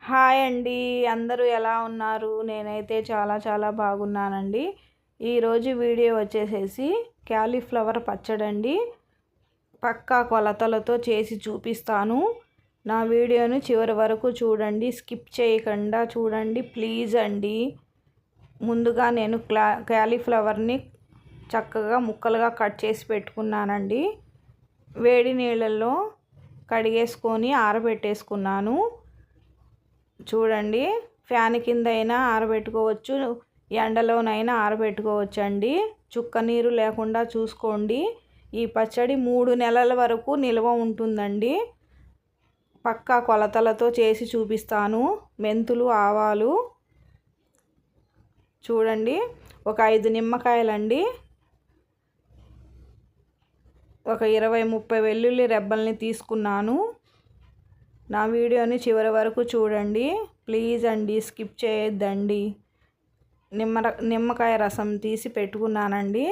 Hi అండి. అందరూ ఎలా ఉన్నారు? నేనైతే చాలా బాగున్నానండి. ఈరోజు వీడియో వచ్చేసేసి క్యాలీఫ్లవర్ పచ్చడండి. పక్కా కొలతలతో చేసి చూపిస్తాను. నా వీడియోని చివరి వరకు చూడండి, స్కిప్ చేయకుండా చూడండి ప్లీజ్ అండి. ముందుగా నేను క్యాలీఫ్లవర్ని చక్కగా ముక్కలుగా కట్ చేసి పెట్టుకున్నానండి. వేడి నీళ్ళల్లో కడిగేసుకొని ఆరబెట్టేసుకున్నాను. చూడండి, ఫ్యాన్ కింద అయినా ఆరబెట్టుకోవచ్చు, ఎండలోనైనా ఆరబెట్టుకోవచ్చు అండి. చుక్క నీరు లేకుండా చూసుకోండి. ఈ పచ్చడి 3 నెలల వరకు నిల్వ ఉంటుందండి. పక్కా కొలతలతో చేసి చూపిస్తాను. మెంతులు, ఆవాలు చూడండి, ఒక 5 నిమ్మకాయలండి, ఒక 20-30 వెల్లుల్లి రెబ్బల్ని తీసుకున్నాను. నా వీడియోని చివరి వరకు చూడండి ప్లీజ్ అండి, స్కిప్ చేయొద్దండి. నిమ్మకాయ రసం తీసి పెట్టుకున్నానండి,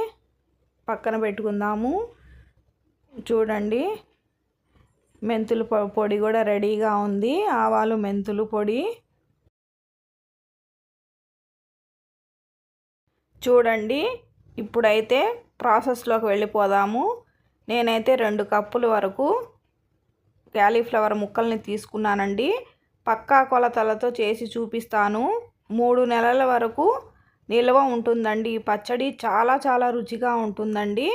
పక్కన పెట్టుకుందాము. చూడండి, మెంతుల పొడి కూడా రెడీగా ఉంది. ఆవాలు, మెంతులు పొడి చూడండి. ఇప్పుడైతే ప్రాసెస్లోకి వెళ్ళిపోదాము. నేనైతే 2 కప్పుల వరకు క్యాలీఫ్లవర్ ముక్కల్ని తీసుకున్నానండి. పక్కా కొలతలతో చేసి చూపిస్తాను. 3 నెలల వరకు నిల్వ ఉంటుందండి. ఈ పచ్చడి చాలా రుచిగా ఉంటుందండి.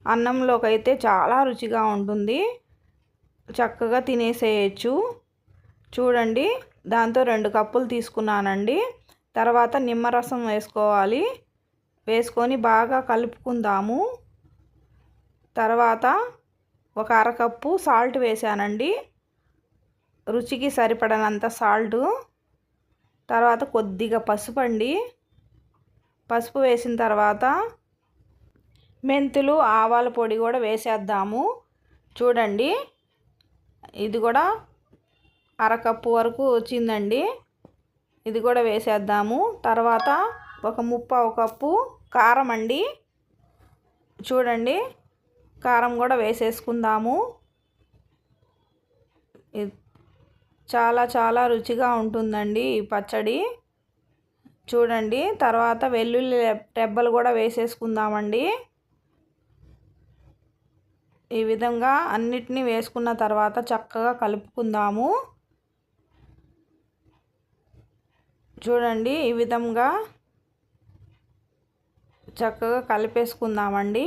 అన్నంలోకి అయితే చాలా రుచిగా ఉంటుంది. చక్కగా తినేసేయచ్చు. చూడండి, దాంతో 2 కప్పులు తీసుకున్నానండి. తర్వాత నిమ్మరసం వేసుకోవాలి. వేసుకొని బాగా కలుపుకుందాము. తర్వాత ఒక అరకప్పు సాల్ట్ వేసానండి, రుచికి సరిపడనంత సాల్టు. తర్వాత కొద్దిగా పసుపు అండి. పసుపు వేసిన తర్వాత మెంతులు, ఆవాల పొడి కూడా వేసేద్దాము. చూడండి, ఇది కూడా అరకప్పు వరకు వచ్చిందండి. ఇది కూడా వేసేద్దాము. తర్వాత ఒక 1/2 కప్పు కారం అండి. చూడండి, కారం కూడా వేసేసుకుందాము. చాలా రుచిగా ఉంటుందండి ఈ పచ్చడి. చూడండి, తర్వాత వెల్లుల్లి రెబ్బలు కూడా వేసేసుకుందామండి. ఈ విధంగా అన్నిటినీ వేసుకున్న తర్వాత చక్కగా కలుపుకుందాము. చూడండి, ఈ విధంగా చక్కగా కలిపేసుకుందామండి.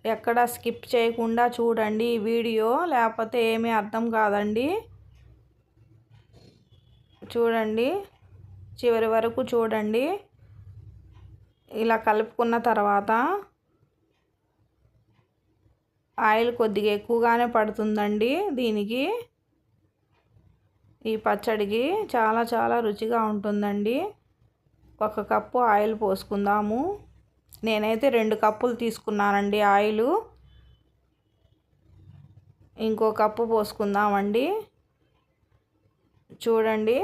ఎక్కడ స్కిప్ చేయకుండా చూడండి ఈ వీడియో, లేకపోతే ఏమీ అర్థం కాదండి. చూడండి, చివరి వరకు చూడండి. ఇలా కలుపుకున్న తర్వాత ఆయిల్ కొద్దిగా ఎక్కువగానే పడుతుందండి దీనికి. ఈ పచ్చడికి చాలా రుచిగా ఉంటుందండి. 1 కప్పు ఆయిల్ పోసుకుందాము. నేనైతే 2 కప్పులు తీసుకున్నానండి ఆయిలు. ఇంకో కప్పు పోసుకుందామండి. చూడండి,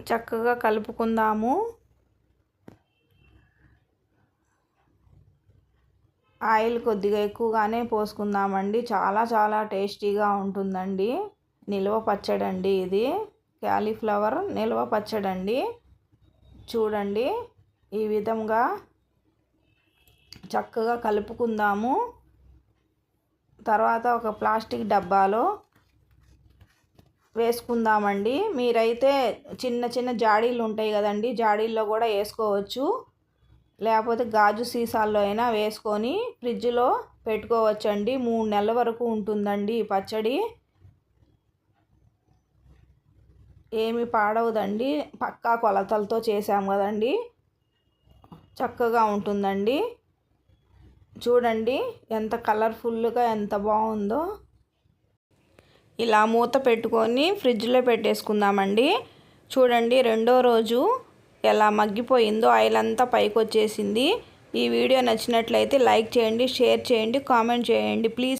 చక్కగా కలుపుకుందాము. ఆయిల్ కొద్దిగా ఎక్కువగానే పోసుకుందామండి. చాలా టేస్టీగా ఉంటుందండి. నిల్వ పచ్చడండి ఇది. క్యాలీఫ్లవర్ నిల్వ పచ్చడండి. చూడండి, ఈ విధంగా చక్కగా కలుపుకుందాము. తర్వాత ఒక ప్లాస్టిక్ డబ్బాలో వేసుకుందామండి. మీరైతే చిన్న జాడీలు ఉంటాయి కదండి, జాడీల్లో కూడా వేసుకోవచ్చు. లేకపోతే గాజు సీసాల్లో అయినా వేసుకొని ఫ్రిడ్జ్లో పెట్టుకోవచ్చండి. 3 నెలల వరకు ఉంటుందండి ఈ పచ్చడి. ఏమి పాడవదండి. పక్కా కొలతలతో చేసాం కదండి, చక్కగా ఉంటుందండి. చూడండి, ఎంత కలర్ఫుల్గా ఎంత బాగుందో. ఇలా మూత పెట్టుకొని ఫ్రిడ్జ్లో పెట్టేసుకుందామండి. చూడండి, 2వ రోజు ఎలా మగ్గిపోయిందో, ఆయిల్ అంతా పైకి వచ్చేసింది. ఈ వీడియో నచ్చినట్లయితే లైక్ చేయండి, షేర్ చేయండి, కామెంట్ చేయండి ప్లీజ్.